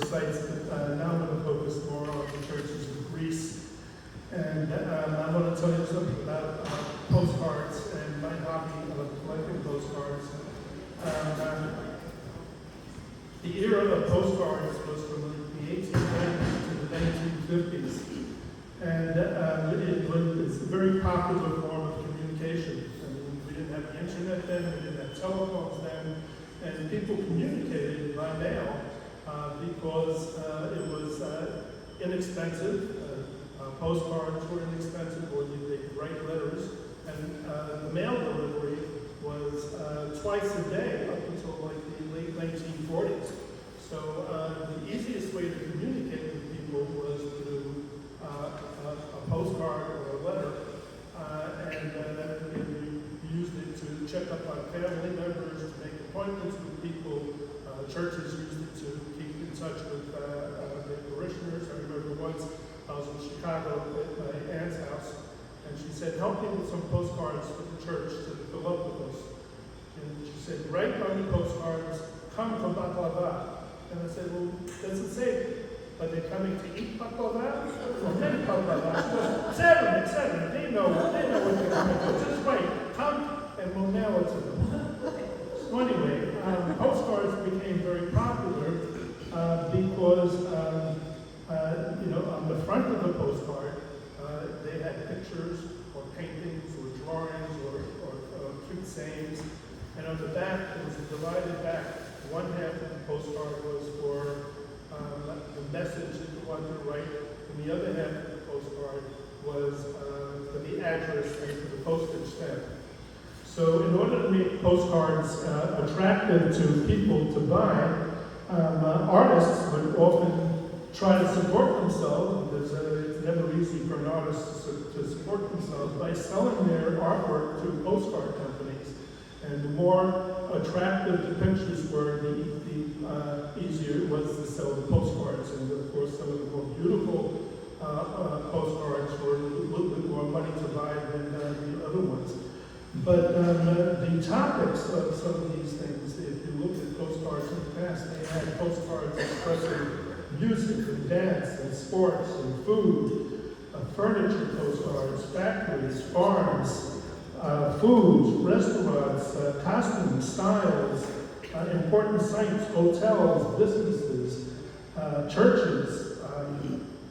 sites, but now I'm going to focus more on the churches of Greece. And I want to tell you something about postcards and my hobby of collecting postcards. The era of postcards was from the 1890s to the 1950s. And it's a very popular form of communication. I mean, we didn't have the internet then, we didn't have telephones then, and people communicated by mail because it was inexpensive. Postcards were inexpensive, or they could write letters, and the mail delivery was twice a day up until like the late 1940s. So the easiest way to communicate with people was through a postcard or a letter, and we used it to check up on family members, to make appointments with people. Churches used it to keep in touch with their parishioners. I remember once I was in Chicago at my aunt's house, and she said, "Help me with some postcards for the church to fill up with us." And she said, "Write on the postcards, come from baklava." And I said, "Well, does it say, are they coming to eat baklava or make baklava?" She goes, "Seven. They know what they're coming to. Just write, come, and we'll mail it to them." So anyway, postcards became very popular because on the front of the postcard, they had pictures or paintings or drawings or cute sayings. And on the back, it was divided back. One half of the postcard was for the message that you wanted to write, and the other half of the postcard was for the address and for the postage stamp. So in order to make postcards attractive to people to buy, artists would often try to support themselves, because it's never easy for an artist to support themselves, by selling their artwork to postcard companies. And the more attractive the pictures were, the easier it was to sell the postcards. And of course, some of the more beautiful postcards were a little bit more money to buy than the other ones. But the topics of some of these things, if you look at postcards in the past, they had postcards expressing music and dance and sports and food, furniture postcards, factories, farms, foods, restaurants, costumes, styles, important sites, hotels, businesses, churches,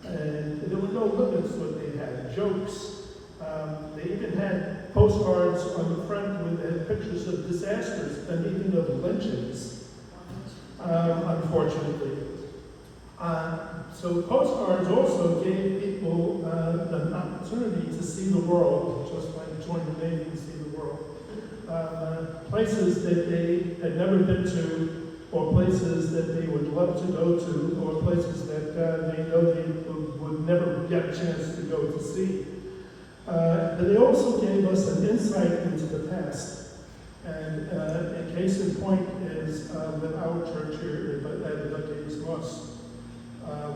and there were no limits to what they had. Jokes. They even had postcards on the front with pictures of disasters and even of lynchings, unfortunately. So postcards also gave people an opportunity to see the world, just like join the Navy and see the world. Places that they had never been to, or places that they would love to go to, or places that they know they would never get a chance to go to see. But they also gave us an insight into the past. And a case in point is with our church here at Bucky's Moss.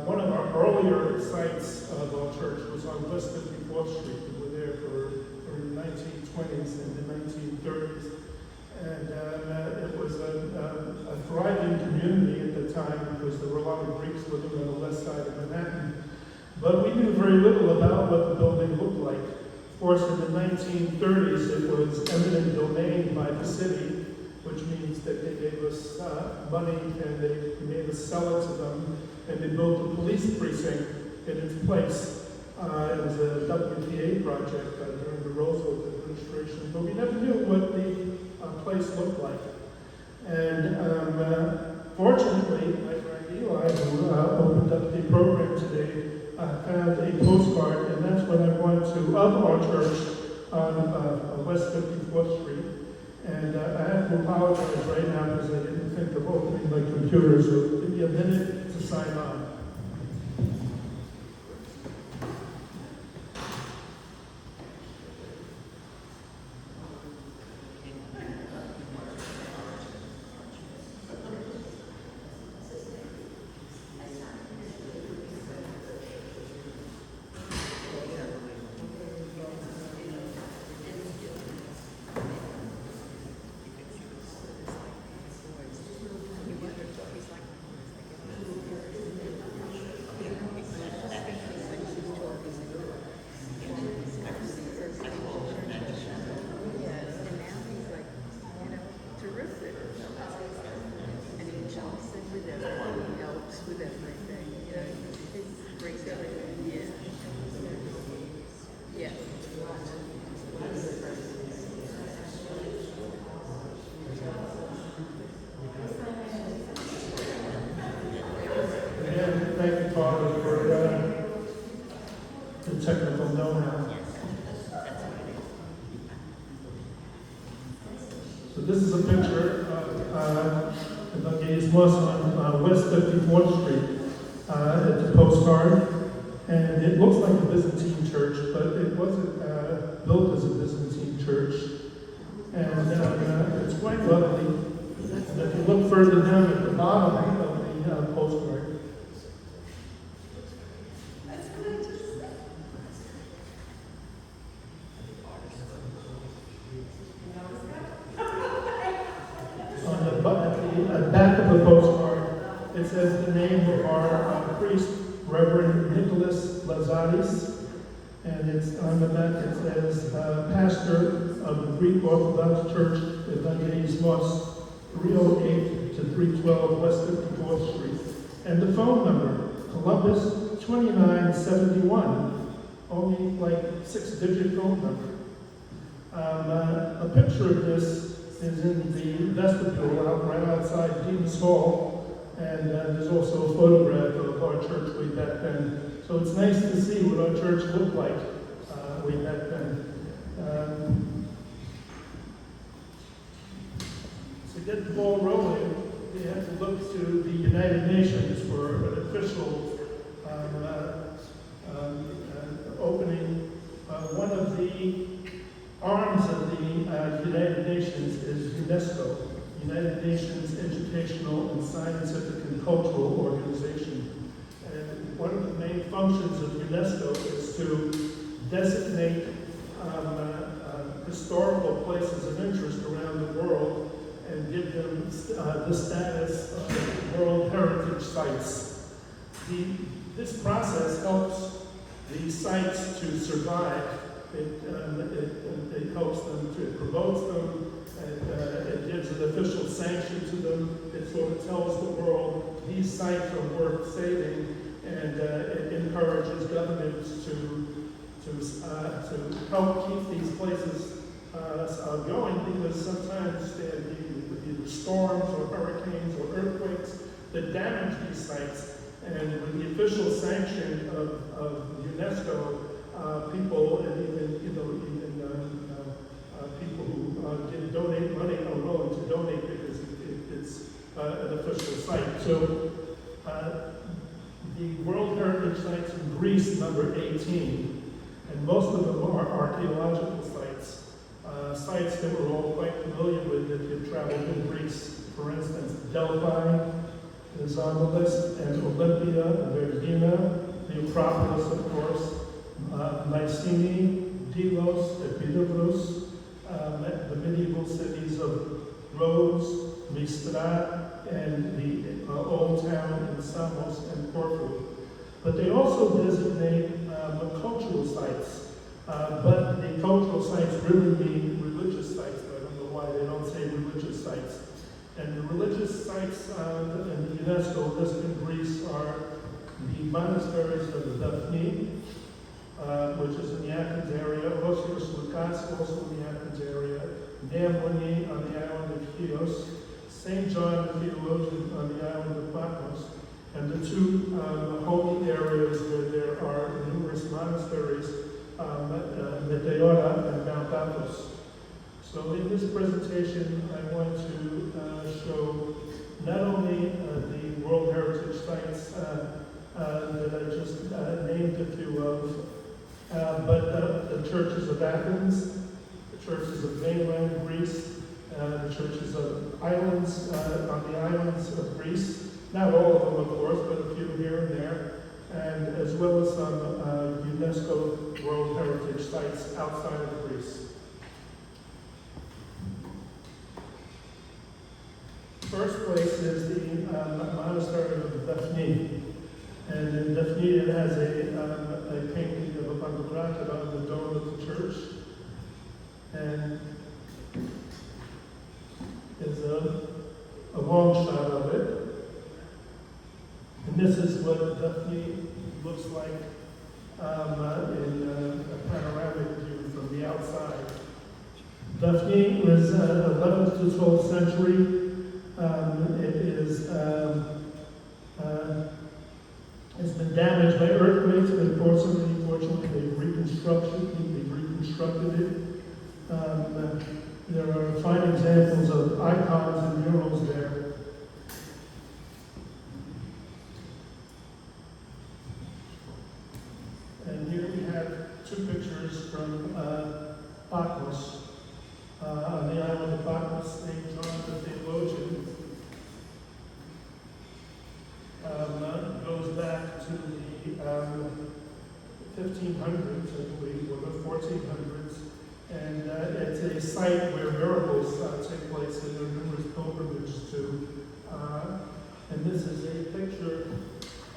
One of our earlier sites of our church was on West 54th Street. We were there for the 1920s and the 1930s. And it was a thriving community at the time because there were a lot of Greeks living on the west side of Manhattan. But we knew very little about what the building looked like. Of course, in the 1930s, it was eminent domain by the city, which means that they gave us money and they made us sell it to them, and they built a police precinct in its place. It was a WPA project during the Roosevelt administration, but we never knew what the place looked like. And fortunately, my friend Eli, who opened up the program today, found a postcard, and that's what I went to, of our church on West 54th Street. And I have to apologize right now because I didn't think of opening my computer, so give me a minute to sign on. So this is a picture of Evangelismos on West 54th Street. It's a postcard, and it looks like a Byzantine church, but it wasn't built as a Byzantine church. And it's quite lovely. And if you look further down at the bottom of the postcard, at the back of the postcard, it says the name of our priest, Reverend Nicholas Lazaris, and it's on the back it says, pastor of the Greek Orthodox Church, Evangelismos, 308 to 312 West 54th Street. And the phone number, Columbus 2971, only like 6-digit phone number. A picture of this is in the vestibule right outside Dean's Hall, and there's also a photograph of our church way back then. So it's nice to see what our church looked like way back then. To get the ball rolling, we have to look to the United Nations for an official opening. One of the arms of the United Nations is UNESCO, United Nations Educational and Scientific and Cultural Organization. And one of the main functions of UNESCO is to designate historical places of interest around the world and give them the status of World Heritage Sites. This process helps the sites to survive. It helps them, it promotes them, and it gives an official sanction to them. It sort of tells the world these sites are worth saving, and it encourages governments to help keep these places going, because sometimes there are either storms or hurricanes or earthquakes that damage these sites, and with the official sanction of UNESCO, people and even people who donate money are willing to donate because it's an official site. So the World Heritage Sites in Greece number 18, and most of them are archaeological sites. Sites that we're all quite familiar with if you've traveled in Greece. For instance, Delphi is on the list, and Olympia, Vergina, the Acropolis, of course, Mycenae, Delos, Epidaurus, the medieval cities of Rhodes, Mistra, and the old town in Samos and Corfu. But they also designate cultural sites. But the cultural sites really mean religious sites. I don't know why they don't say religious sites. And the religious sites in the UNESCO list in Greece are the monasteries of Daphne, which is in the Athens area, Osiris Lukas, also in the Athens area, Neamoni on the island of Chios, St. John the Theologian on the island of Patmos, and the two holy areas where there are numerous monasteries, Meteora and Mount Athos. So in this presentation, I want to show not only the World Heritage Sites that I just named a few of, but the churches of Athens, the churches of mainland Greece, the churches of islands, on the islands of Greece, not all of them, of course, but a few here and there, and as well as some UNESCO World Heritage Sites outside of Greece. First place is the monastery of Daphne. And in Daphne it has a painting of a Pantocrator on the dome of the church. And there's a long shot of it. And this is what Daphne looks like in a panoramic view from the outside. Daphne was 11th to 12th century. It's been damaged by earthquakes, but fortunately, they've reconstructed it. There are fine examples of icons and murals there. And here we have two pictures from Patmos. On the island of Patmos, St. John the Theologian goes back to the 1500s, I believe, or the 1400s. And it's a site where miracles take place, and there are numerous pilgrimages to. And this is a picture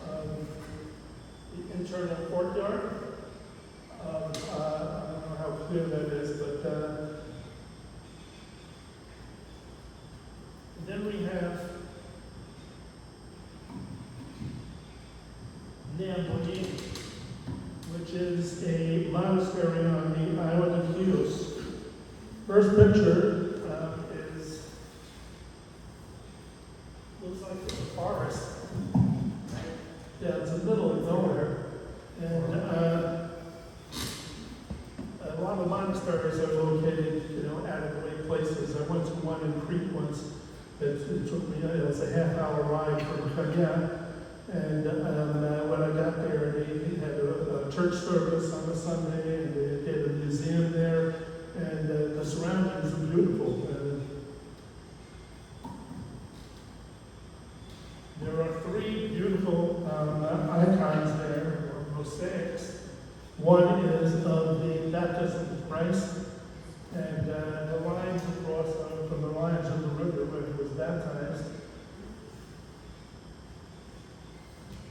of the internal courtyard. I don't know how clear that is, but then we have Antonopoulos, which is a monastery on the island of Chios. First picture looks like it's a forest. Yeah, it's in the middle of nowhere. And a lot of monasteries are located, out of the way places. I went to one in Crete once. It took me, it was a half-hour ride from Kanya. And when I got there, they had a church service on a Sunday, and they had a museum there, and the surroundings are beautiful. There are three beautiful icons there, or mosaics. One is of the baptism of Christ, and the lines across from the lines of the river where he was baptized.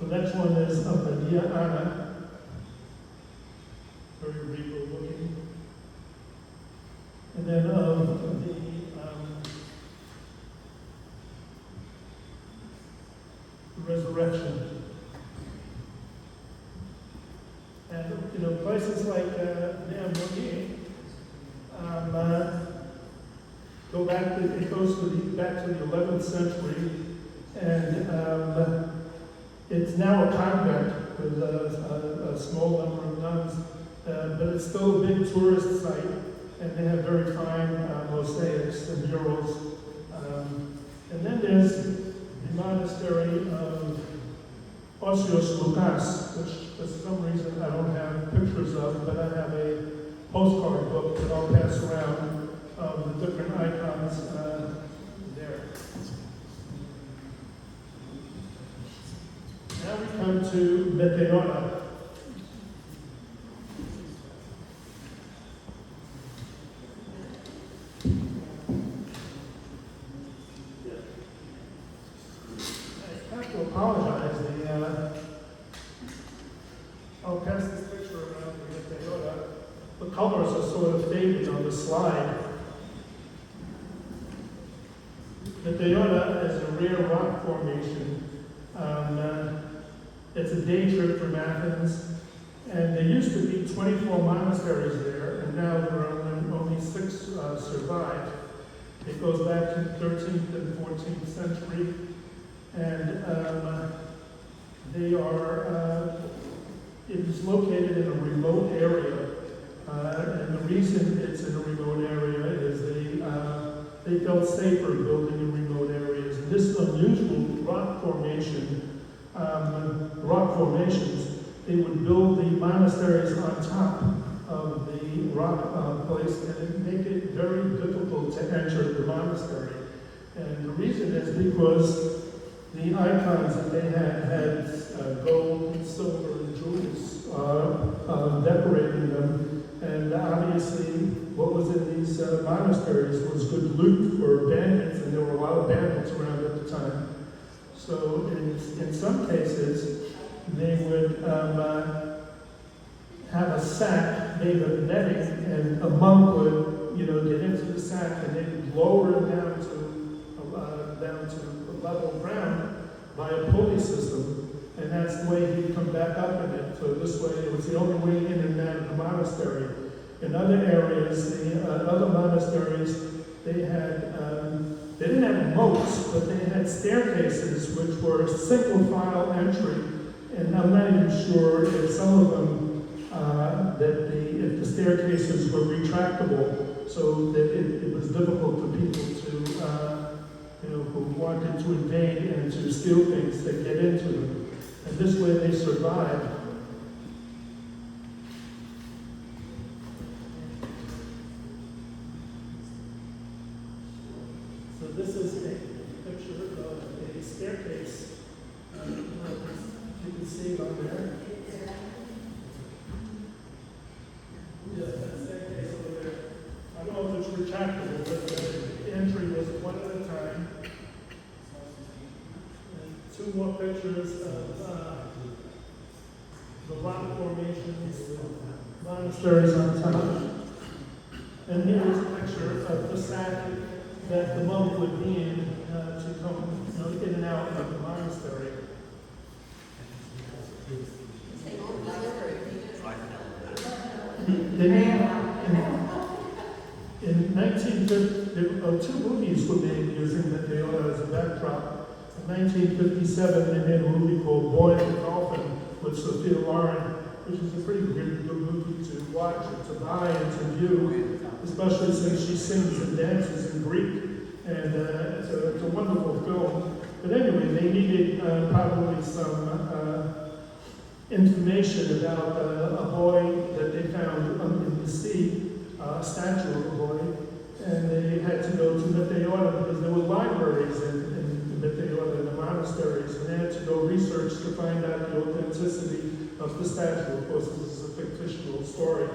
The next one is of the Dia Anna, very regal looking. And then of the resurrection. And places like Antonopoulos go back to back to the 11th century, and it's now a convent with a small number of nuns, but it's still a big tourist site, and they have very fine mosaics and murals. And then there's the monastery of Osios Lucas, which for some reason I don't have pictures of, but I have a postcard book that I'll pass around of the different icons there. Now we come to Meteora. I have to apologize. I'll pass this picture around to Meteora. The colors are sort of faded on the slide. Meteora is a rare rock formation. It's a day trip from Athens, and there used to be 24 monasteries there, and now there are only 6 survive. It goes back to the 13th and 14th century, and they are, it is located in a remote area, and the reason it's in a remote area is they felt safer building in remote areas. And this unusual rock formation, rock formations, they would build the monasteries on top of the rock place, and it make it very difficult to enter the monastery. And the reason is because the icons that they had gold and silver and jewels decorating them, and obviously what was in these monasteries was good loot for bandits, and there were a lot of bandits around at the time. So in some cases, they would have a sack made of netting, and a monk would, get into the sack, and they would lower it down to level ground by a pulley system, and that's the way he'd come back up in it. So this way, it was the only way in and out of the monastery. In other areas, other monasteries, they didn't have moats, but they had staircases which were single file entry, and I'm not even sure if some of them, if the staircases were retractable, so that it was difficult for people to, who wanted to invade and to steal things, to get into them. And this way they survived. So this is a picture of a staircase. You can see it on there. Yeah, that staircase over there. I don't know if it's retractable, but the entry was one at a time. And two more pictures of the rock formations, monasteries on top. And here's a picture of the sack that the monk would be in to come in and out of the monastery. In 1950, two movies were made using the Deola as a backdrop. In 1957, they made a movie called Boy and the Dolphin with Sophia Loren, which is a pretty good movie to watch and to buy and to view, especially since she sings and dances in Greek. And it's a wonderful film. But anyway, they needed probably some information about a boy that they found in the sea, a statue of a boy, and they had to go to Meteora because there were libraries in Meteora, in the monasteries, and they had to go research to find out the authenticity of the statue. Of course, this is a fictional story.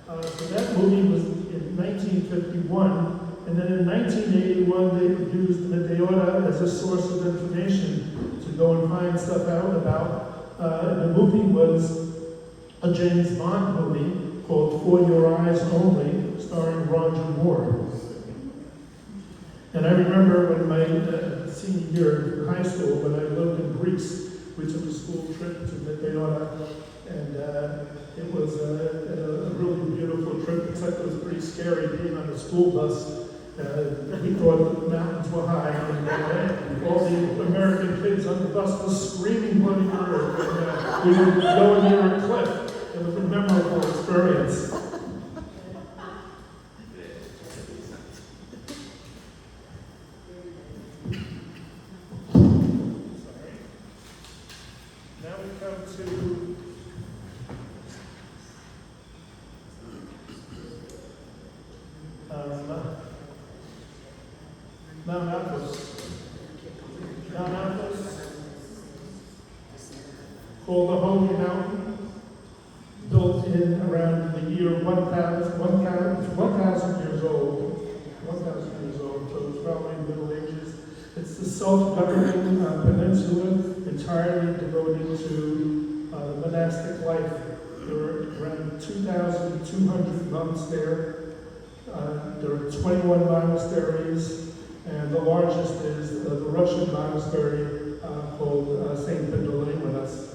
So that movie was in 1951, and then in 1981 they used Meteora as a source of information to go and find stuff out about. The movie was a James Bond movie called For Your Eyes Only, starring Roger Moore. And I remember when my senior year in high school, when I lived in Greece, we took a school trip to Meteora, and it was a really beautiful trip, except it was pretty scary being on a school bus. We thought the mountains were high, and all the American kids on the bus were screaming bloody murder. And, we were going near a cliff. It was a memorable experience. Now we come to Mount Athos, called the Holy Mountain, built in around the year 1,000 years old. 1,000 years old, so it's probably the Middle Ages. It's the self-governing peninsula, entirely devoted to monastic life. There are around 2,200 monks there. There are 21 monasteries, and the largest is the Russian monastery called St. Panteleimonas.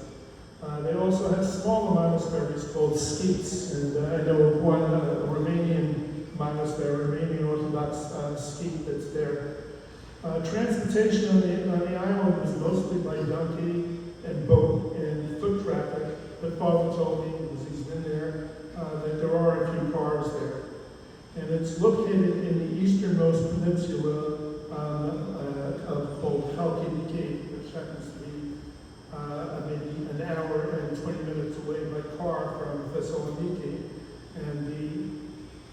They also have smaller monasteries called skeets, and I know of one, a Romanian monastery, Romanian Orthodox skeet that's there. Transportation on the island is mostly by donkey and boat and foot traffic, but Father told me, because he's been there, that there are a few cars there. And it's located in the easternmost peninsula called Chalkidiki, which happens to be maybe an hour and 20 minutes away by car from Thessaloniki. And the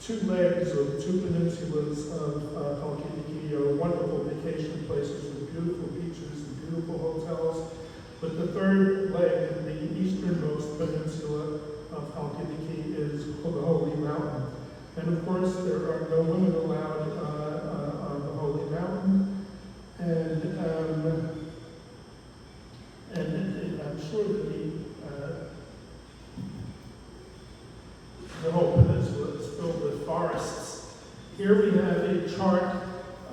two legs or the two peninsulas of Chalkidiki are wonderful vacation places with beautiful beaches and beautiful hotels. But the third leg, the easternmost peninsula of Chalkidiki, is called the Holy Mountain. And of course, there are no women allowed on the Holy Mountain. And I'm sure that the whole peninsula is filled with forests. Here we have a chart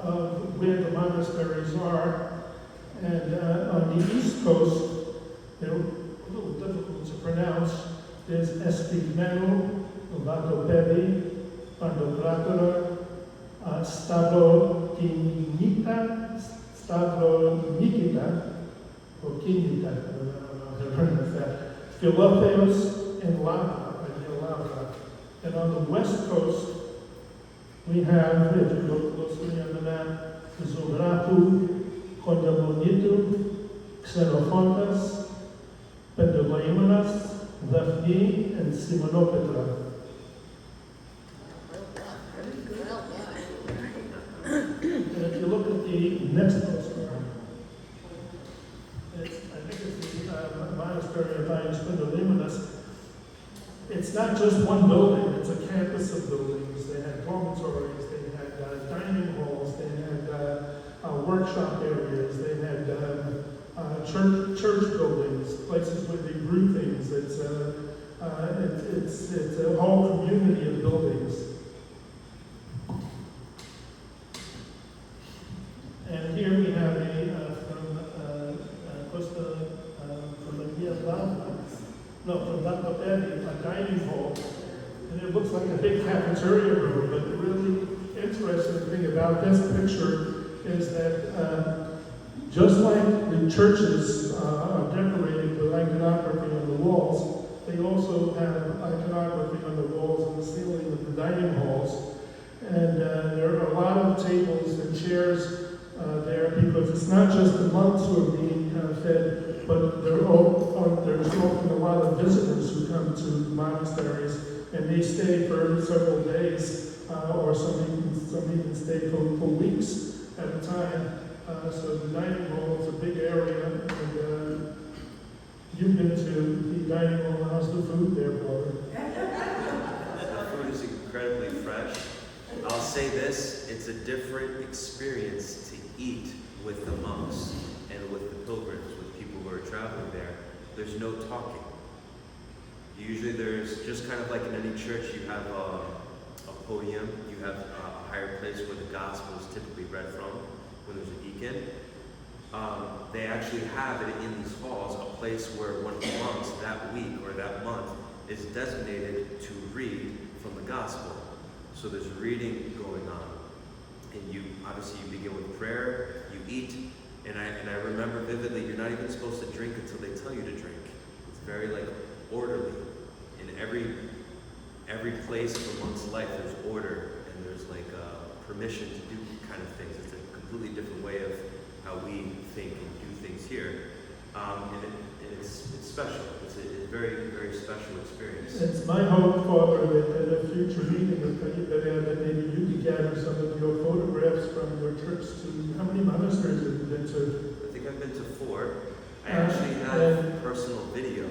of where the monasteries are. And on the east coast, they're a little difficult to pronounce. There's Estigmeno, Vatopedi, Pandokratora, Stavronikita, or Kinita, I don't know how to pronounce that, Philotheos, and Lava. And on the west coast, we have, if you look closely on the map, Zograpu, Condamonitu, Xenophontas, Pendogoimenas, Daphne, and Simonopetra. And if you look at the next postcard, I think it's the monastery of Pendogoimenas. It's not just one building, it's a campus of buildings. They had dormitories, they had dining halls, they had workshop areas, they had church buildings, places where they brew things. It's a whole community of buildings. And here we have from the Via Lava, from Dapapelli, a dining hall. And it looks like a big cafeteria room, but the really interesting thing about this picture is that just like the churches are decorated with iconography on the walls, they also have iconography on the walls and the ceiling of the dining halls. And there are a lot of tables and chairs there because it's not just the monks who are being fed, but there's often a lot of visitors who come to monasteries, and they stay for several days, or some even stay for weeks at a time. So the dining hall is a big area, and you've been to the dining hall. How's the food there, brother? The food is incredibly fresh. I'll say this, it's a different experience to eat with the monks and with the pilgrims, with people who are traveling there. There's no talking. Usually there's just kind of like in any church, you have a podium, you have a higher place where the gospel is typically read from, when there's a deacon. They actually have it in these halls, a place where one of the monks that week or that month is designated to read from the gospel. So there's reading going on. And you begin with prayer, you eat, and I remember vividly, you're not even supposed to drink until they tell you to drink. It's very orderly. In every place of a monk's life, there's order, and there's permission to do kind of things. It's a completely different way of how we think and do things here. And it's special. It's a very, very special experience. It's my hope, Father, that at a future meeting of Kaliberia, that maybe you could gather some of your photographs from your trips to, how many monasteries have you been to? I think I've been to 4. I actually have personal video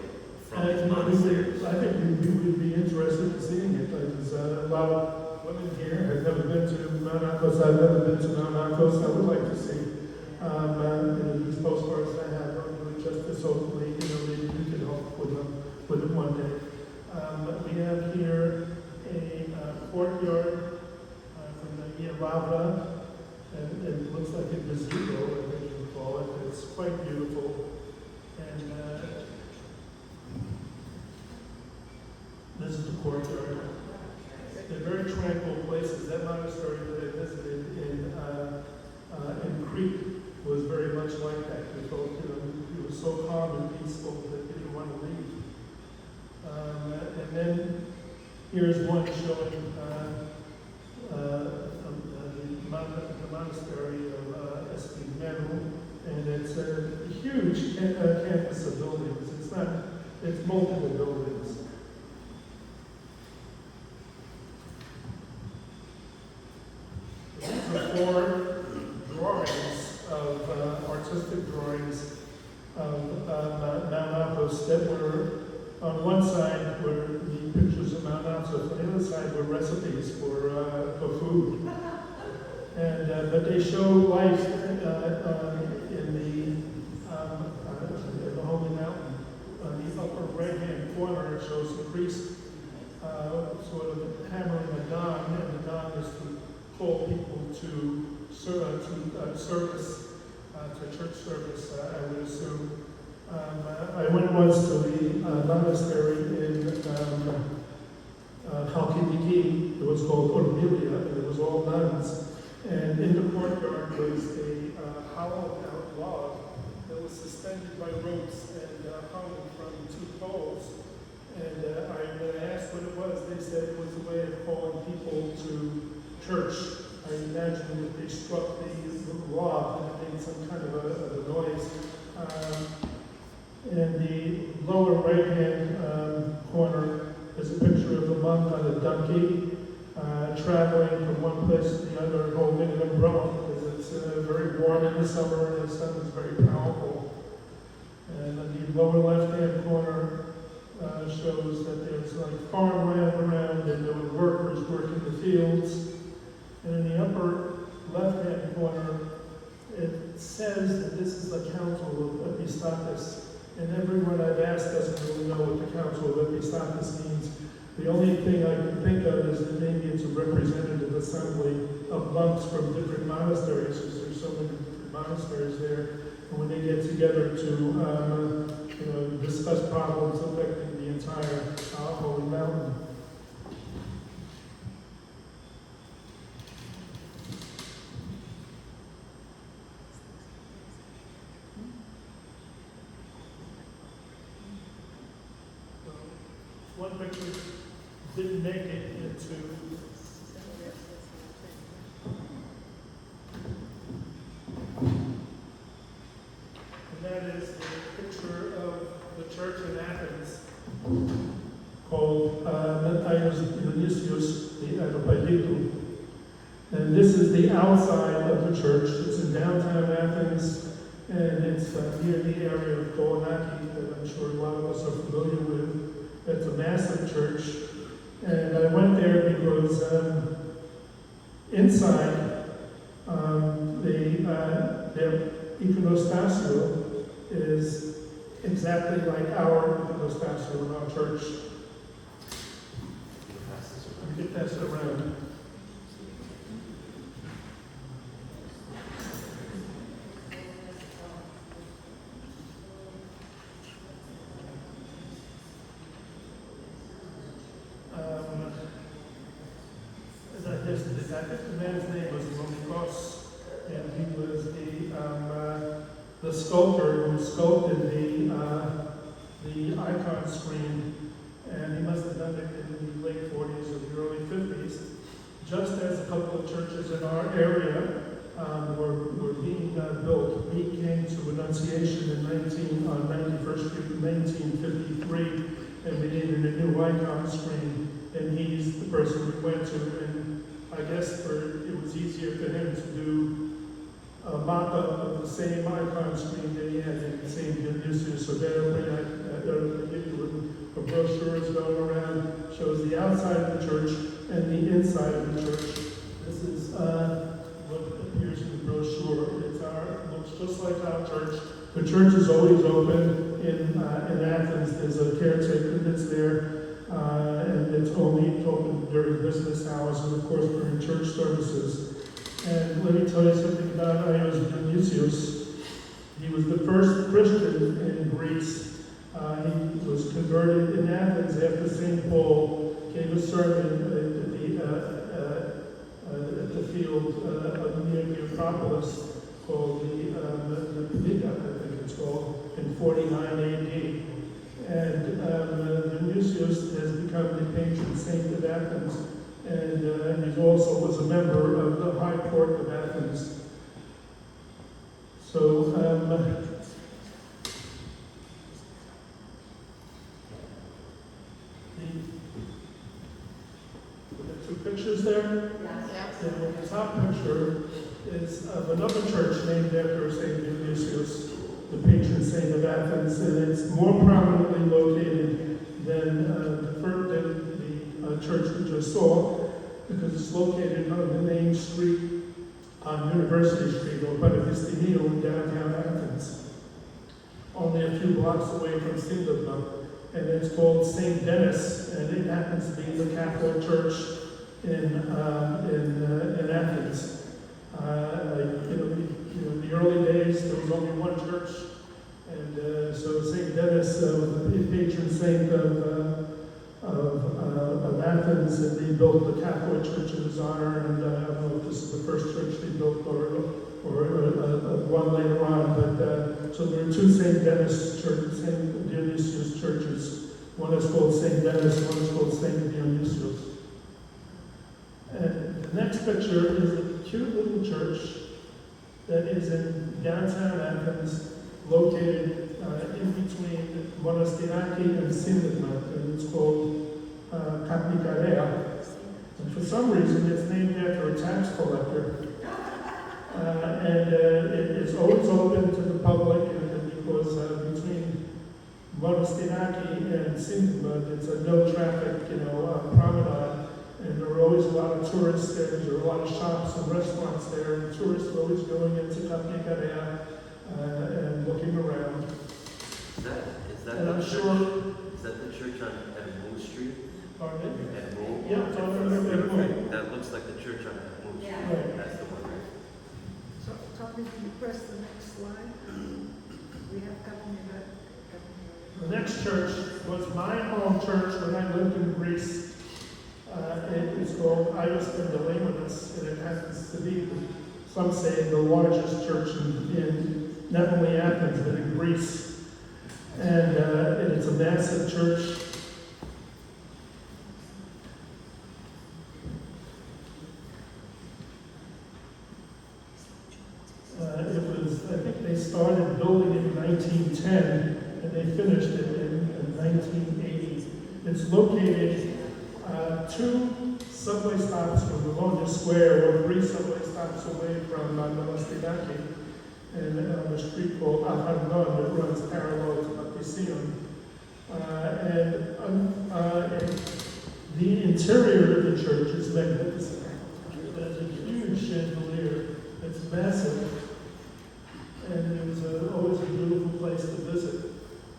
from these monasteries. I think you would be interested in seeing it. There's a lot of women here have never been to Mount Athos. I've never been to Mount Athos. I would like to see. These postcards I have don't do it justice. Hopefully, maybe you can help with them one day. We have here a courtyard from the Via Lava, and it looks like a gazebo, I think you would call it. It's quite beautiful. And this is the courtyard. They're very tranquil places. That monastery that I visited in Crete was very much like that. We felt, it was so calm and peaceful that we didn't want to leave. And then here's one showing the monastery of Espinero, and it's a huge campus of buildings. It's multiple buildings. These are 4 drawings of artistic drawings of Mount Athos that were on one side were the pictures of Mount Athos, on the other side were recipes for food. And but they show life in the Holy Mountain. On the upper right-hand corner, it shows the priest sort of hammering a gong, and the gong is to call people to service, to church service, I would assume. I went once to the monastery in Chalkidiki. It was called Ormilia, and it was all nuns. And in the courtyard was a hollowed-out log that was suspended by ropes and hung from 2 poles. And when I asked that's what it was. They said it was a way of calling people to church. I imagine that they struck the log and it made some kind of a noise. In the lower right-hand corner is a picture of a monk on a donkey, traveling from one place to the other, holding an umbrella, because it's very warm in the summer and the sun is very powerful. And in the lower left-hand corner shows that there's like farmland around and there were workers working the fields. And in the upper left-hand corner, it says that this is the Council of Epistatis. And everyone I've asked doesn't really know what the Council of Epistatis means. The only thing I can think of is that maybe it's a representative assembly of monks from different monasteries, because there's so many different monasteries there. And when they get together to discuss problems affecting the entire Holy Mountain. One picture didn't make it into. And that is the picture of the church in Athens called Aios Dionysios the Antonopoulos. And this is the outside of the church. It's in downtown Athens, and it's near the area of Kolonaki that I'm sure a lot of us are familiar with. It's a massive church, and I went there because inside their iconostasio is exactly like our iconostasio in our church. You can pass it around. I think the man's name was Antonopoulos, and he was the sculptor who sculpted the icon screen, and he must have done it in the late 40s or the early 50s, just as a couple of churches in our area were being built. We came to Annunciation in 91st Street in 1953, and we needed a new icon screen, and he's the person we went to. And I guess it was easier for him to do a mock-up of the same icon screen that he had in St. Dionysius. So there, a brochure is going around, shows the outside of the church and the inside of the church. This is what appears in the brochure. It looks just like our church. The church is always open in Athens. There's a caretaker that's there. And it's only open during business hours and, of course, during church services. And let me tell you something about Aios Dionysios. He was the first Christian in Greece. He was converted in Athens after St. Paul gave a sermon at the field near the Acropolis called the Pedica, I think it's called, in 49 AD. And Dionysius has become the patron saint of Athens, and he also was a member of the High Court of Athens. So, the two pictures there? Yes. And the top picture is of another church named after St. Dionysius, the patron saint of Athens, and it's more prominently located than the church we just saw, because it's located on the main street on University Street, or Panepistimiou, in downtown Athens, only a few blocks away from Singapore. And it's called St. Denis, and it happens to be the Catholic Church in Athens. In the early days, there was only one church, and so St. Denis was the patron saint of Athens, and they built the Catholic Church in his honor. And I don't know if this is the first church they built or one later on, but so there are two St. Denis churches, St. Dionysius churches One is called St. Denis, one is called St. Dionysius. And the next picture is a cute little church that is in downtown Athens, located in between Monastiraki and Sindikma, and it's called Kapnikarea. And for some reason, it's named after a tax collector. It's always open to the public, and because between Monastiraki and Sindikma, it's a no-traffic, promenade. And there are always a lot of tourists there. There are a lot of shops and restaurants there. And tourists are always going into Kapnikarea and looking around. Is that And the I'm church? sure. Is that the church on Edmund Street? Pardon me? Edmund? Yeah, it's on Edmund. That looks like the church on Edmund Street. Yeah. Right. That's the one, right? So, Tommy, can you press the next slide? We have Kapnikarea. The next church was my home church when I lived in Greece. It is called Iris Pendelemonis, and it happens to be, some say, the largest church in not only Athens, but in Greece. And it's a massive church. I think they started building it in 1910, and they finished it in 1980. It's located 2 subway stops from the longest square, or 3 subway stops away from Monastiraki, and on a street called Aharnon that runs parallel to Baptisium. And the interior of the church is magnificent. There's a huge chandelier. It's massive. And it was always a beautiful place to visit.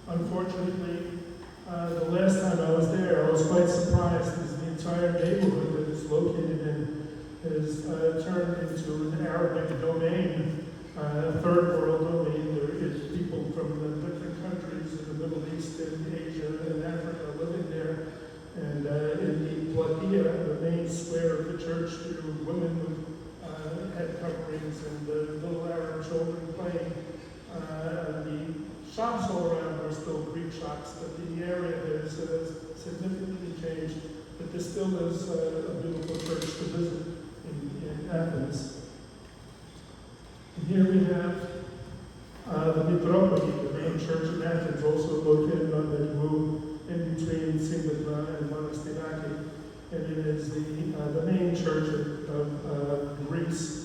Unfortunately, the last time I was there, I was quite surprised because the entire neighborhood that it's located in is turned into an Arabic domain, a third world domain. There is people from the different countries in the Middle East and Asia and Africa living there. And in the platea, the main square of the church, there were women with head coverings and little Arab children playing. The shops all around are still Greek shops, but the area has significantly changed. But there still is a beautiful church to visit in Athens. And here we have the Mitropoli, the main church in Athens, also located on the move in between Sindikma and Monastiraki. And it is the main church of Greece.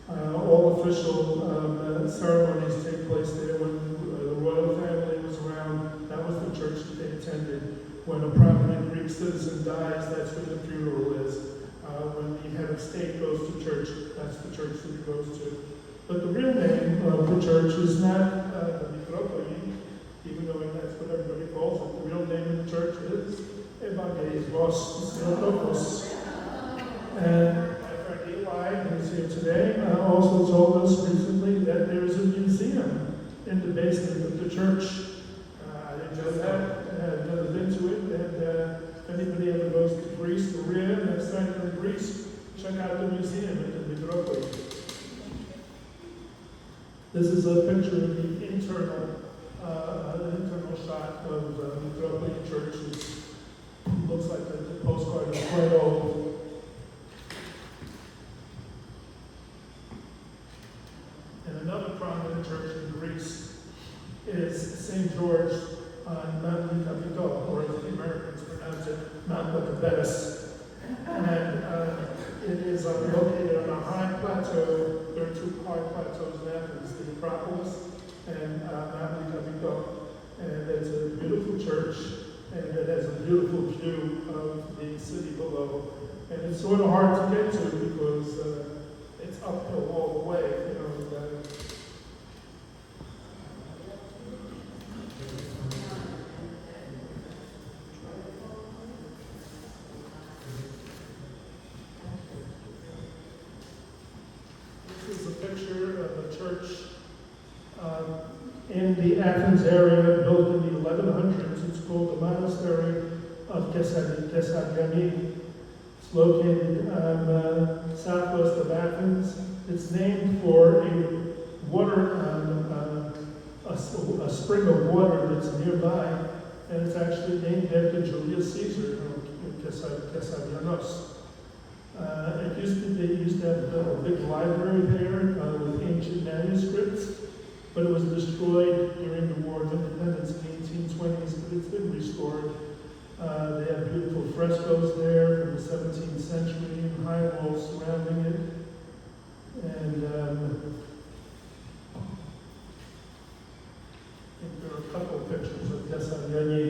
All official ceremonies take place there. When the royal family was around, that was the church that they attended. When a prominent Greek citizen dies, that's where the funeral is. When the head of state goes to church, that's the church that he goes to. But the real name of the church is not the Mitropoli, even though that's what everybody calls it. The real name of the church is Evangelos Antonopoulos. And my friend Eli, who's here today, also told us recently that there is a museum in the basement of the church. I didn't know that. I've never been to it. And if anybody ever goes to Greece, Korea, next time you're in Greece, check out the museum in the Mitropoli. This is a picture of the internal shot of the Mitropoli Church. It looks like the postcard is quite old. And another prominent church in Greece is St. George on Mount Capitol, or as the Americans pronounce it, Mount Lycabettus. And it is located on a high plateau. There are 2 high plateaus in Athens, the Antonopoulos and Mount Capitol. And it's a beautiful church, and it has a beautiful view of the city below. And it's sort of hard to get to because it's uphill all the way, This is a picture of a church in the Athens area, built in the 1100s. It's called the Monastery of Kessariani. It's located southwest of Athens. It's named for a spring of water that's nearby. and it's actually named after Julius Caesar, Cassianios. They used to have a big library there with ancient manuscripts, but it was destroyed during the War of Independence in the 1820s, but it's been restored. They have beautiful frescoes there from the 17th century and high walls surrounding it. And I think there are a couple of pictures of Cassariani.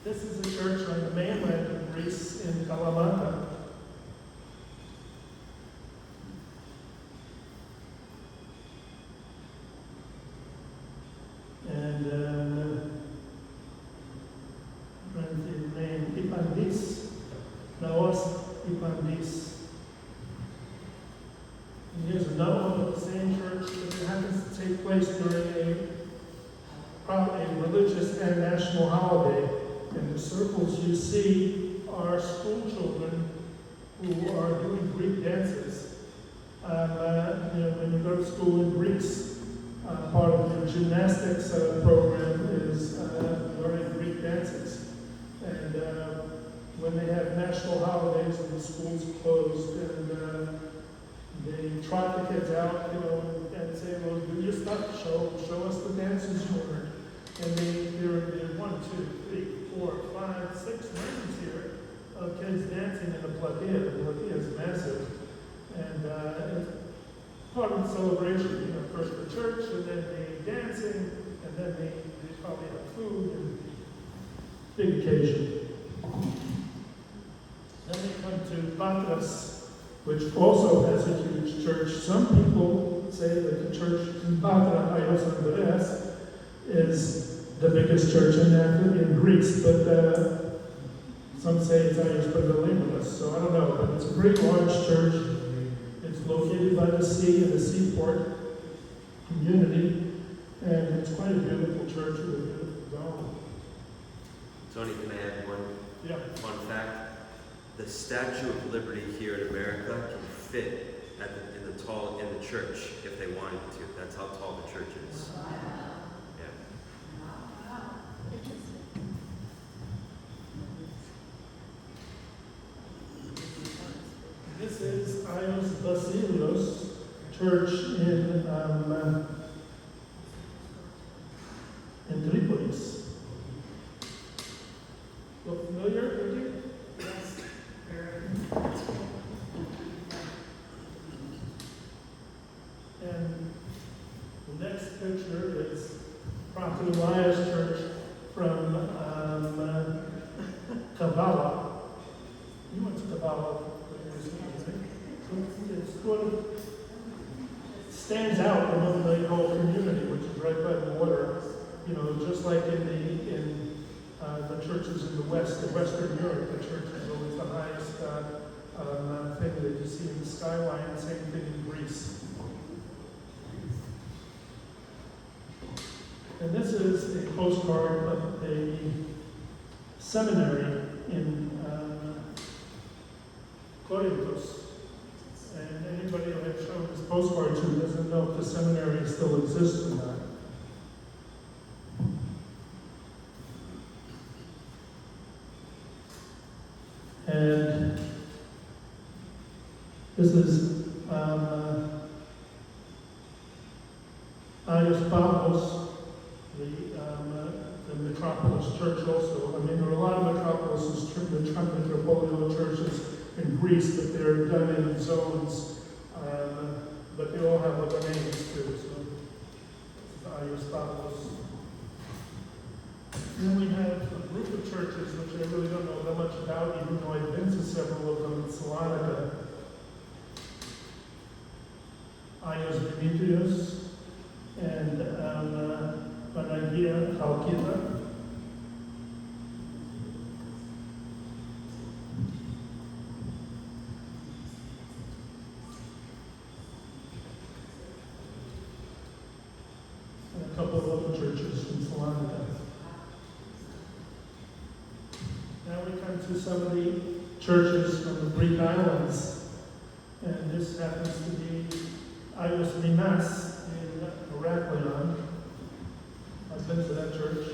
This is a church on the mainland of Greece in Kalamata. And the name Ipandis, Naos Ipandis. And here's another one of the same church, but it happens to take place during a religious and national holiday. And the circles you see are school children who are doing Greek dances. When you go to school in Greece, part of their gymnastics program is learning Greek dances. And when they have national holidays and the school's closed, and they trot the kids out, and say, well, do your stuff, show us the dances you learned. And there are 1, 2, 3, 4, 5, 6 rings here of kids dancing in the platea. The platea is massive. And it's part of the celebration. First the church, and then the dancing, and then they probably have food, and big occasion. Then they come to Patras, which also has a huge church. Some people say that the church in Patras, Ayos Andreas, is the biggest church in Greece, but some say it's Ayos Pavilimulas, so I don't know, but it's a very large church. It's located by the sea in the seaport community, and it's quite a beautiful church with a beautiful dome. Tony, can I add one Yeah. fun fact? The Statue of Liberty here in America can fit in the church if they wanted to. That's how tall the church is. This is Ayos Basilios Church in Tripolis. Look familiar, would you? Yes. And the next picture is Prophet Elias Church from Kabbalah. You went to Kabbalah. It sort of stands out among the whole community, which is right by the water. Just like in the churches in the West, in Western Europe, the church is always the highest thing that you see in the skyline. Same thing in Greece. And this is a postcard of a seminary in Corinthos. And anybody who I've shown this postcard to doesn't know if the seminary still exists or not. And this is Antonopoulos, the Metropolis Church also. There are a lot of Metropolitan churches in Greece, but they're done in zones, but they all have other names too. So this is Antonopoulos. Then we have a group of churches which I really don't know that much about, even though I've been to several of them in Salonika. Ayos Dimitrios and Panagia Chalkida. other churches from Salonita. Now we come to some of the churches from the Greek islands, and this happens to be Ios Minas in Heraklion. I've been to that church.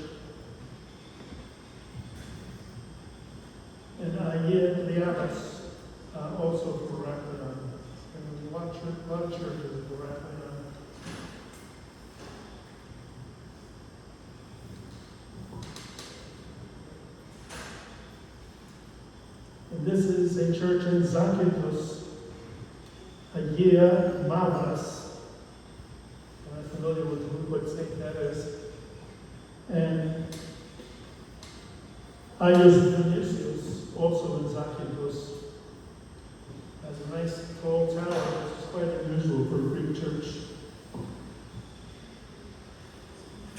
And Ayed Lianos, also for Heraklion. And a lot of churches for Heraklion. And this is a church in Zakynthos, Hagia Mavras. I'm familiar with what saint that is. And Ios Dionysios, also in Zakynthos, has a nice tall tower, which is quite unusual for a Greek church.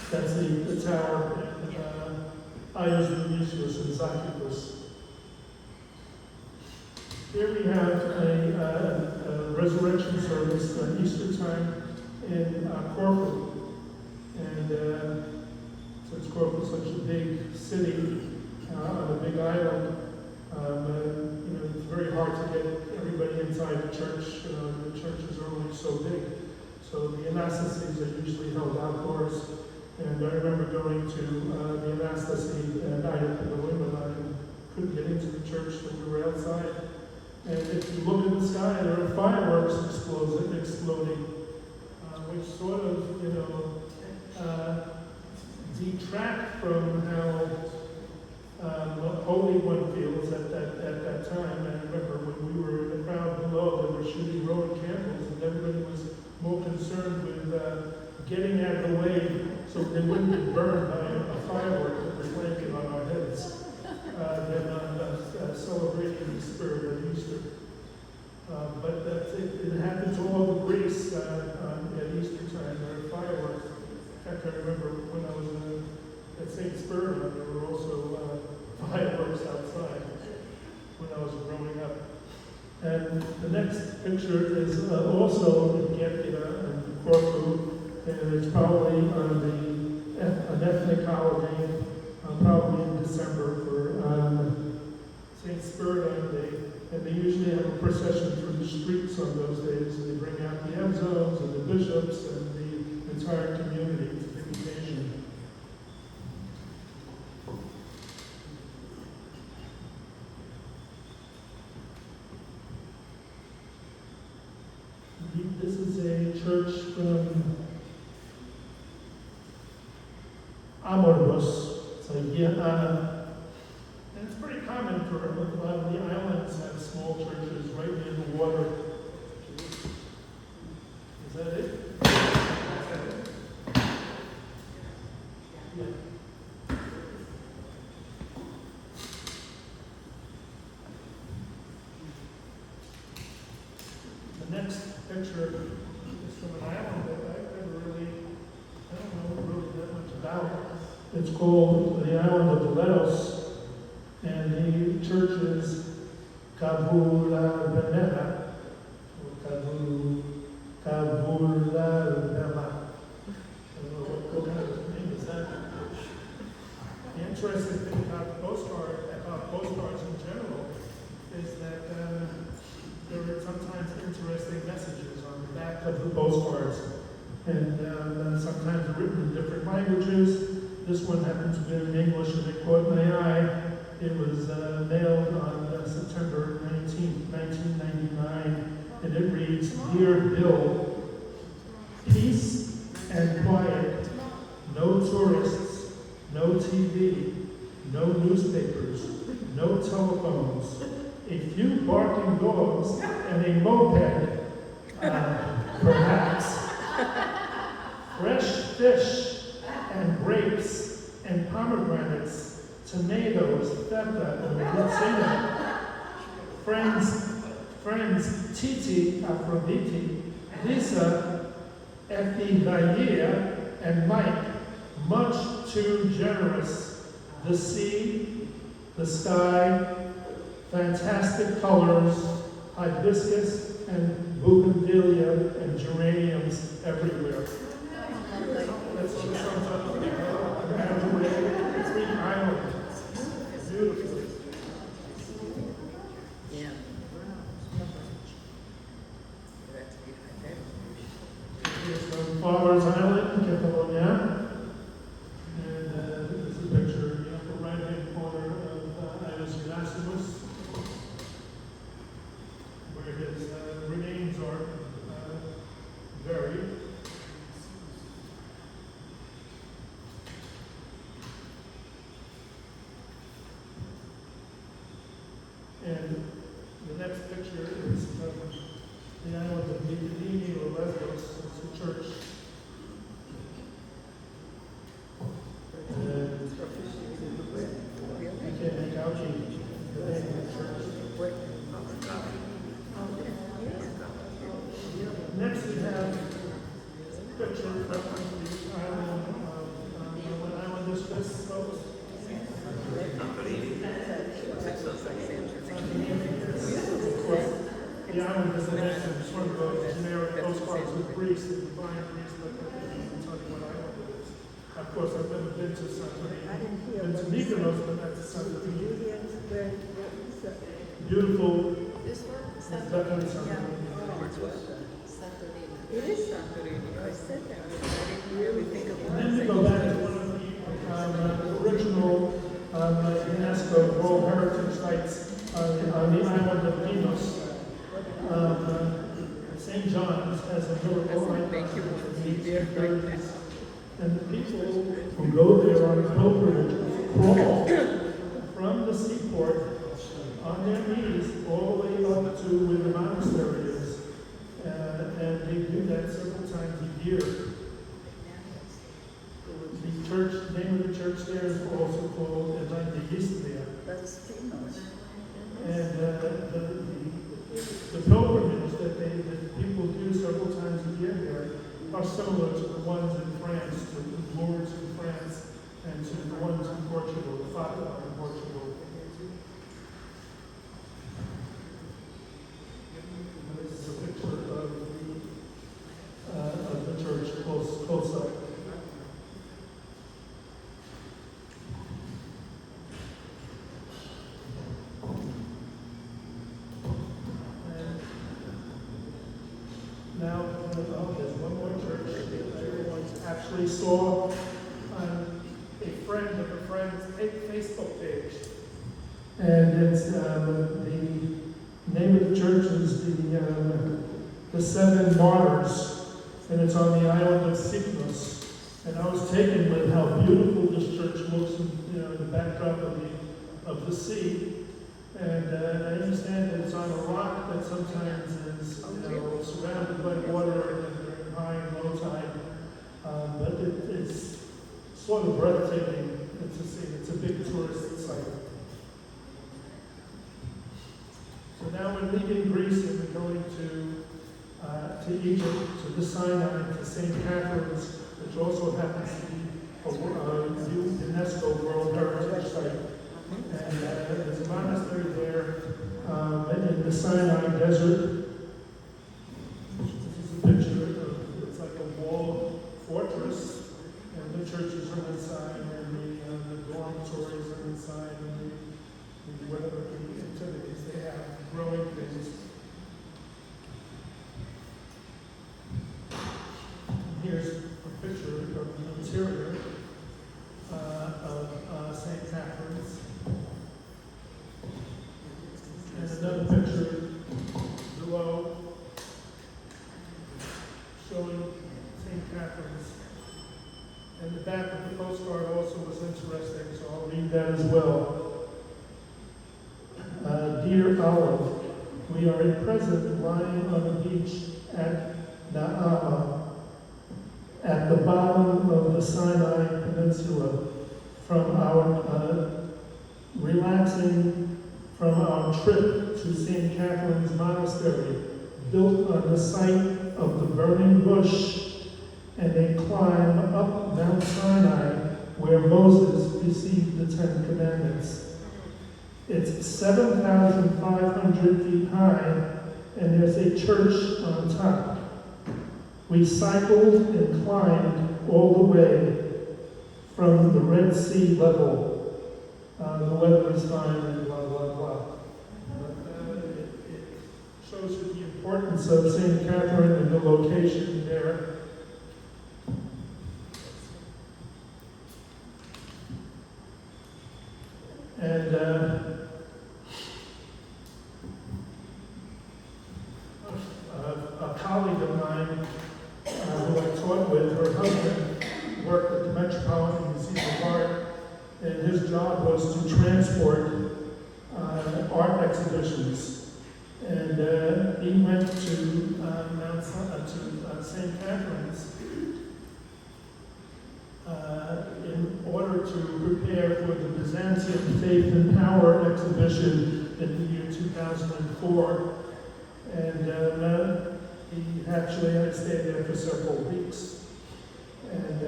That's the tower in Ios Dionysios in Zakynthos. Here we have a resurrection service on Easter time in Corfu. And since Corfu is such a big city on a big island, it's very hard to get everybody inside the church. The churches are only so big. So the anastases are usually held outdoors. And I remember going to the anastasy night at the women. I couldn't get into the church, so we were outside. And if you look in the sky, there are fireworks exploding, which sort of, detract from how holy one feels at that time. And I remember when we were in the crowd below, they were shooting Roman candles, and everybody was more concerned with getting out of the way so they wouldn't be burned by a firework that was landing on our heads. Than on celebrating the spirit of Easter. But it happened to all the Greeks at Easter time. There were fireworks. In fact, I remember when I was at St. Spiridon, there were also fireworks outside when I was growing up. And the next picture is also in Gepida in Corfu, and it's probably on an ethnic holiday, probably in December for St. Spiridon Day, and they usually have a procession through the streets on those days, and they bring out the Enzos and the bishops and the entire community to the occasion. This is a church from Antonopoulos. It's a Yeana. And it's pretty common for a lot of the islands have small churches right near the water. Is that it? Yeah. The next picture is from an island that I don't know really that much about. It's called the island of Ledos. And the church is Kabula Benema, or Kabula Benema. I don't know what kind of name is that. The interesting thing about postcards in general is that there are sometimes interesting messages on the back of the postcards, and sometimes they're written in different languages. This one happened to be in English, and it caught my eye. It was mailed on September 19, 1999, and it reads, "Dear Bill, peace and quiet, no tourists, no TV, no newspapers, no telephones, a few barking dogs, and a moped, perhaps. Fresh fish and grapes and pomegranates, tomatoes, feta, and ricina. Friends Titi, Aphrodite, Lisa, Ephigalia, and Mike, much too generous. The sea, the sky, fantastic colors, hibiscus and bougainvillea and geraniums everywhere." That's what sums up island in Catalonia. And this is a picture in the upper right-hand corner of Iris Erasmus, where his remains are buried. And the next picture is the island of Mytilene or Lesbos. It's a church. And I can't make out the name of the church. Next we have a picture from the island of, what island is this, folks? Santorini. Looks like Santorini. The island is the next, and it's one of those generic postcards with Greece, the divine Greece, but I can't tell you what island it is. Of course, I've never been to Santorini. I didn't hear Been to what you said. Mykonos, but that's Santorini. Julian's where, what is that? Beautiful, This one? it's definitely Yeah. Santorini. Santorini. It is Santorini, I said that, I didn't really think of And what then I we go back to one of the original UNESCO World Heritage Sites on the island of Pinos. St. John's has a miracle icon. make you want to be there right now. And the people who go there on pilgrimage crawl from the seaport on their knees all the way up to where the monastery is. And they do that several times a year. The church, name of the church there is also called Evangelistia. That's famous. And the pilgrimage that people do several times a year there are similar to the ones in France, to the Lourdes in France, and to the ones in Portugal, the Fatima in Portugal. This is a picture of the church close up. And now, there's one more church that everyone actually saw on a friend of a friend's Facebook page. And it's, the name of the church is the Seven Martyrs, and it's on the island of Cygnus. And I was taken with how beautiful this church looks in the backdrop of the sea. And I understand that it's on a rock that sometimes is surrounded by water during high and low tide. But it's sort of breathtaking to see. It's a big tourist site. So now we're leaving Greece and we're going to Egypt, to the Sinai, to St. Catherine's, which also happens to be a UNESCO World Heritage Site. And there's a monastery there in the Sinai Desert. This is a picture of, it's like a walled fortress, and the churches are inside, and the dormitories are inside, and whatever the activities they have, growing things. Here's a picture of the interior of St. Catherine's. And another picture below showing St. Catherine's. And the back of the postcard also was interesting, so I'll read that as well. Dear Olive, we are at present lying on the beach at Naama, at the bottom of the Sinai Peninsula, from our relaxing from our trip to St. Catherine's Monastery, built on the site of the burning bush, and a climb up Mount Sinai where Moses received the Ten Commandments. It's 7,500 feet high, and there's a church on top. We cycled and climbed all the way from the Red Sea level. The weather is fine and blah, blah, blah. But it shows you the importance of St. Catherine and the location there. worked at the Metropolitan Museum of Art, and his job was to transport art exhibitions. And he went to St. Catherine's in order to prepare for the Byzantium Faith and Power exhibition in the year 2004. And he actually had to stay there for several weeks. And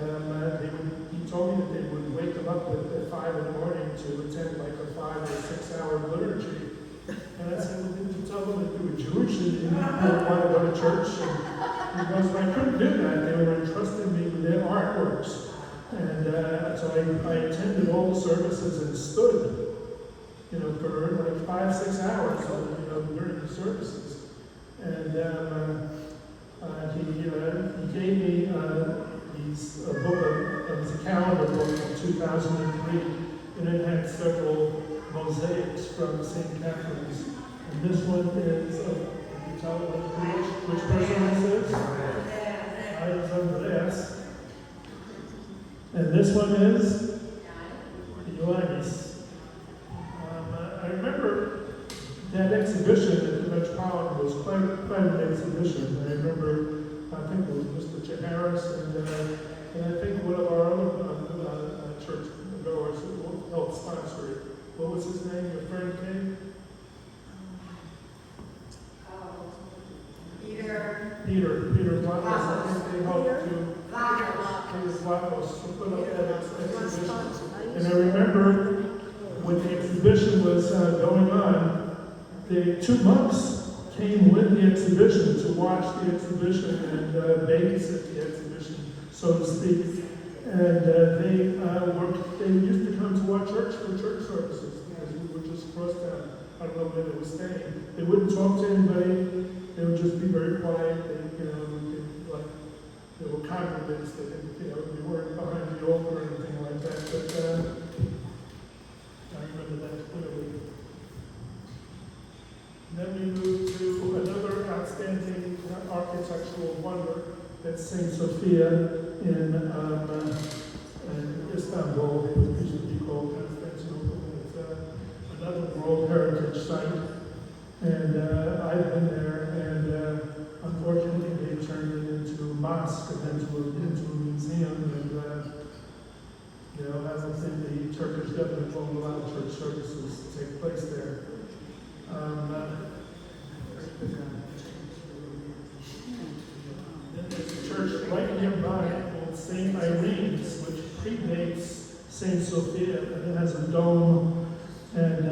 he told me that they would wake him up at 5 in the morning to attend like a 5 or 6 hour liturgy. And I said, well, didn't you tell them that you were Jewish and you didn't want to go to church? And he goes, well, I couldn't do that. They were entrusting me with their artworks. And so I attended all the services and stood, for like 5-6 hours, during the services. And he gave me a calendar book from 2003, and it had several mosaics from St. Catherine's. And this one is, can you tell which person this is? I was on the last. And this one is Ioannis. I remember that exhibition at the Metropolitan was quite an exhibition. I remember, I think it was Mr. Chaharis and I think one of our other church goers helped sponsor it. What was his name? Your friend came? Peter Vlachos. I think they helped to Peter Vlachos to put up that exhibition. And I remember when the exhibition was going on, the 2 months came with the exhibition to watch the exhibition and babysit the exhibition, so to speak. And they used to come to our church for church services because we were just across town. I don't know where they were staying. They wouldn't talk to anybody. They would just be very quiet. They were congregants. They weren't behind the altar or anything like that. But I remember that clearly. Then we move to another outstanding architectural wonder. That's St. Sophia in Istanbul, which used to be called Constantinople. It's another World Heritage Site. And I've been there, and unfortunately they turned it into a mosque and then into a museum. And I don't think the Turkish government won't allow church services to take place there. Then there's a church right nearby called St. Irene's, which predates St. Sophia, and it has a dome, and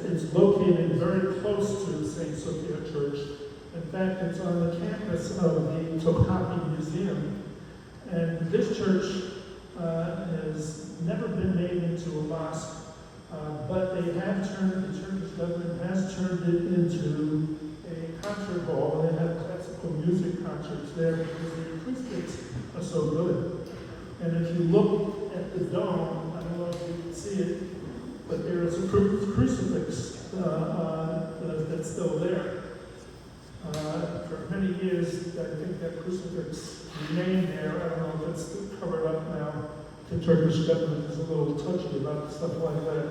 it's located very close to St. Sophia Church. In fact, it's on the campus of the Topkapi Museum. And this church has never been made into a mosque, but the Turkish government has turned it into a concert hall, and they have classical music concerts there because the acoustics are so good. And if you look at the dome, I don't know if you can see it, but there is a crucifix that's still there. For many years, I think that crucifix remained there. I don't know if it's covered up now. The Turkish government is a little touchy about stuff like that.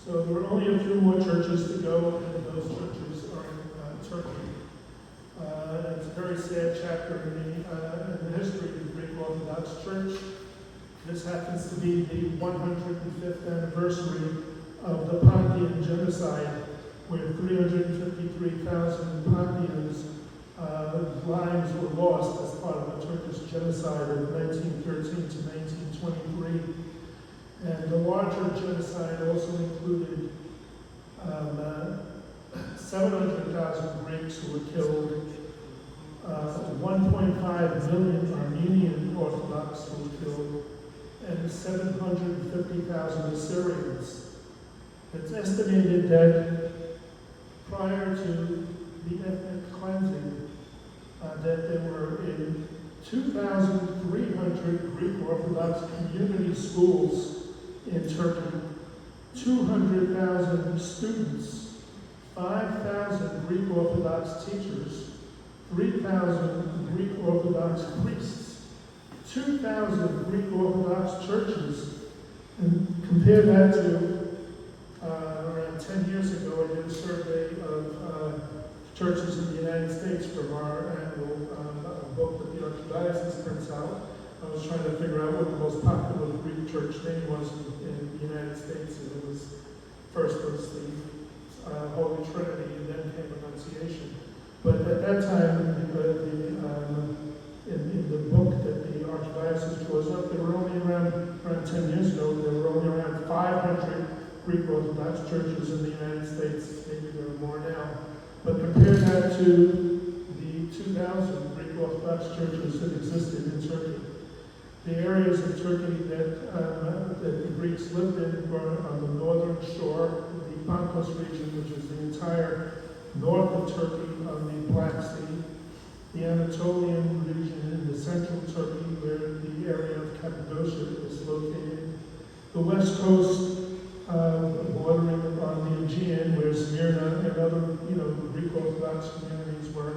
So there are only a few more churches to go, and those churches are in Turkey. It's a very sad chapter in the history of the Greek Orthodox Church. This happens to be the 105th anniversary of the Pontian genocide, where 353,000 Pontians' lives were lost as part of the Turkish genocide of 1913 to 1923. And the larger genocide also included 700,000 Greeks who were killed, 1.5 million Armenian Orthodox who were killed, and 750,000 Assyrians. It's estimated that prior to the ethnic cleansing, that there were in 2,300 Greek Orthodox community schools in Turkey, 200,000 students, 5,000 Greek Orthodox teachers, 3,000 Greek Orthodox priests, 2,000 Greek Orthodox churches. And compare that to around 10 years ago, I did a survey of churches in the United States from our annual book that the Archdiocese prints out. I was trying to figure out what the most popular Greek church name was in the United States, and it was first was the Holy Trinity, and then came Annunciation. But at that time, in the book that the Archdiocese draws up, there were only around 10 years ago, there were only around 500 Greek Orthodox churches in the United States. Maybe there are more now. But compare that to the 2,000 Greek Orthodox churches that existed in Turkey. The areas of Turkey that the Greeks lived in were on the northern shore, the Pankos region, which is the entire north of Turkey on the Black Sea, the Anatolian region in the central Turkey, where the area of Cappadocia is located, the west coast bordering on the Aegean, where Smyrna and other, Greek Orthodox communities were,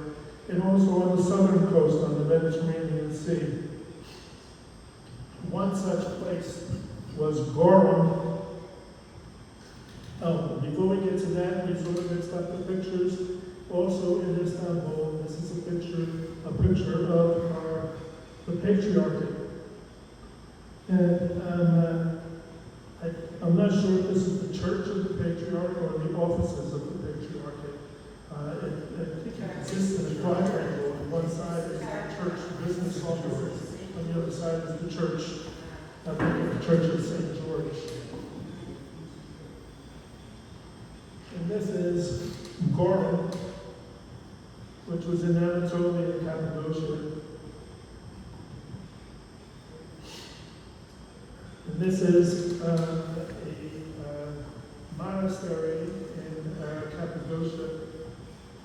and also on the southern coast on the Mediterranean Sea. One such place was Gorum. Oh, before we get to that, we sort of mixed up the pictures. Also in Istanbul, this is a picture of the Patriarchate. And I'm not sure if this is the church of the Patriarch or the offices of the Patriarchate. It exists in a quadrangle. On one side is the church business offices. On the other side is the church, the Church of St. George. And this is Gorum, which was in Anatolia and Cappadocia. And this is a monastery in Cappadocia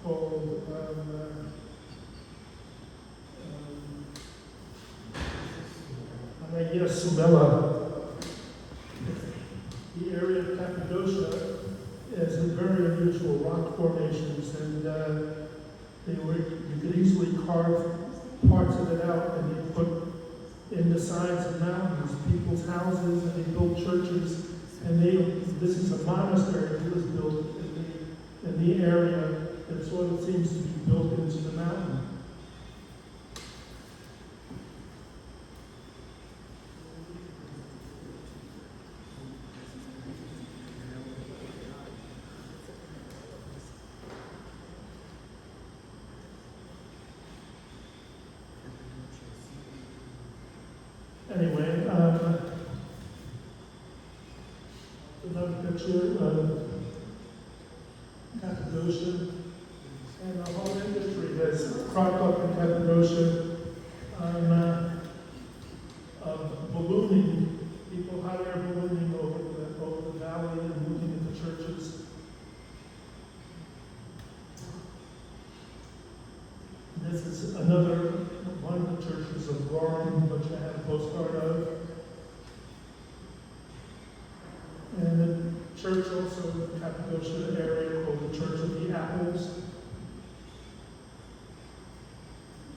called Sumela. The area of Cappadocia has very unusual rock formations, and you could easily carve parts of it out, and you put in the sides of mountains people's houses, and they built churches, and this is a monastery that was built in the area that sort of seems to be built into the mountain. Anyway, another picture of Cappadocia, and the whole industry has cropped up in Cappadocia of ballooning. People hire ballooning over the valley and looking at the churches. This is another one of the churches of Gorum, which I have a postcard of. And the church also in the Cappadocia area called the Church of the Apples.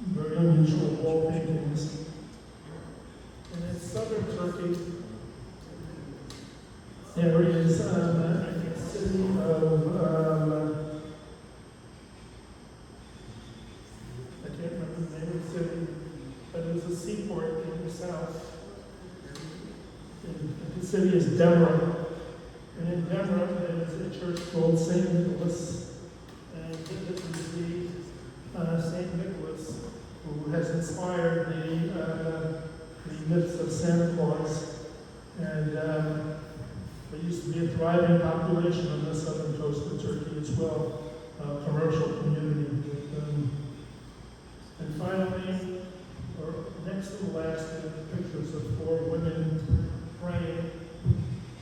Very unusual wall paintings. And in southern Turkey, there is a city of I can't remember the name of the city, but there's a seaport in the south. And the city is Demra. And in Demra, there's a church called St. Nicholas. And this is the St. Nicholas who has inspired the myths of Santa Claus. And there used to be a thriving population on the southern coast of Turkey as well, commercial community. And finally, or next to the last, pictures of 4 women praying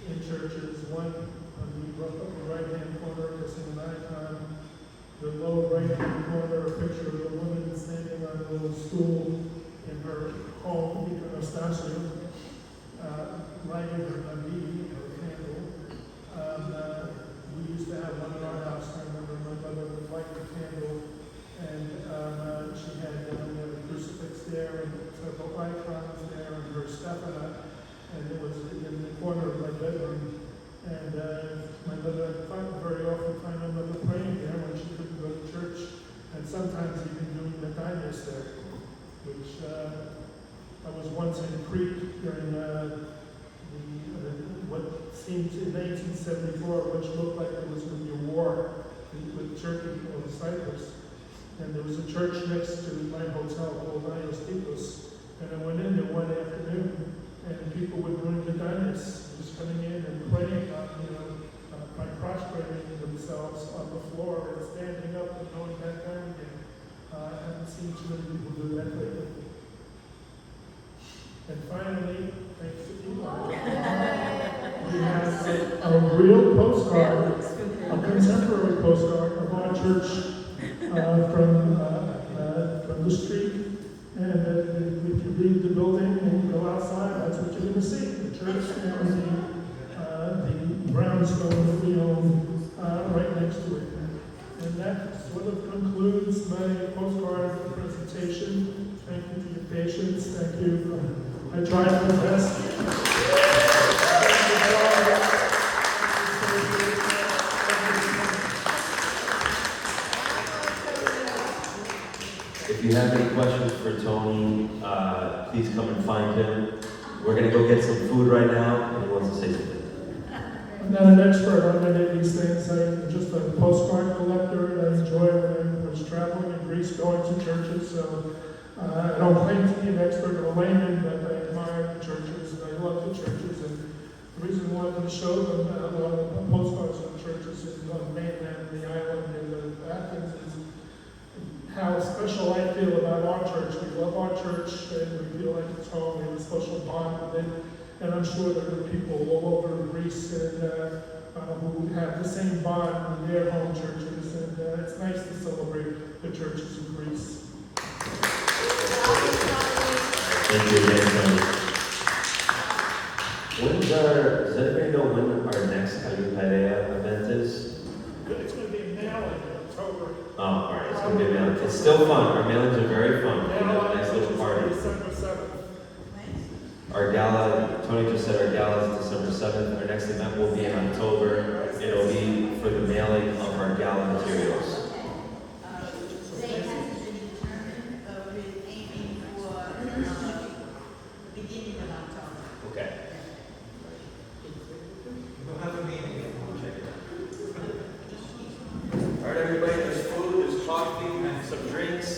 in churches. One on the upper right-hand corner, kissing an icon. The lower right-hand corner, a picture of a woman standing on a little stool in her home, Anastasia, lighting her nabi, or candle. We used to have one in our house. I remember my mother would light the candle, and and my mother, I very often find my mother praying there when she couldn't go to church, and sometimes even doing the diners there, which I was once in Crete during what seemed in 1874, which looked like there was going to be a war with Turkey or Cyprus. And there was a church next to my hotel called Antonopoulos. And I went in there one afternoon, and people were doing the diners, just coming in and praying, by prostrating themselves on the floor and standing up and going back down again. I haven't seen too many people do that lately. And finally, thanks to you, we have a real postcard, a contemporary postcard of our church from the street. And if you leave the building and go outside, that's what you're going to see, the church and the brownstone that we own right next to it. And that sort of concludes my postcard presentation. Thank you for your patience. Thank you. I tried my best. If you have any questions for Tony, please come and find him. We're going to go get some food right now, and he wants to say something. I'm not an expert on any of these things. I'm just a postcard collector. I enjoy when I was traveling in Greece, going to churches. So I don't claim to be an expert or a layman, but I admire the churches. I love the churches. And the reason I wanted to show them a lot of the postcards of churches on the mainland, the island, and Athens is how special I feel about our church. We love our church, and we feel like it's home. We have a special bond with it. And I'm sure there are people all over Greece and, who have the same bond with their home churches. And it's nice to celebrate the churches in Greece. Thank you again, Tony. Does anybody know when our next Ayutthaya event is? It's going to be a mailing in October. Oh, all right, it's going to be a mailing. It's still fun. Our mailings are very fun. We have a nice little party. December 7th. Our gala, Tony just said our gala is December 7th. Our next event will be in October. It'll be for the mailing of our gala materials. They haven't been determined, but we're aiming for the beginning of October. Okay. We'll have a meeting. Check it out. All right, everybody, there's food, there's coffee, some drinks.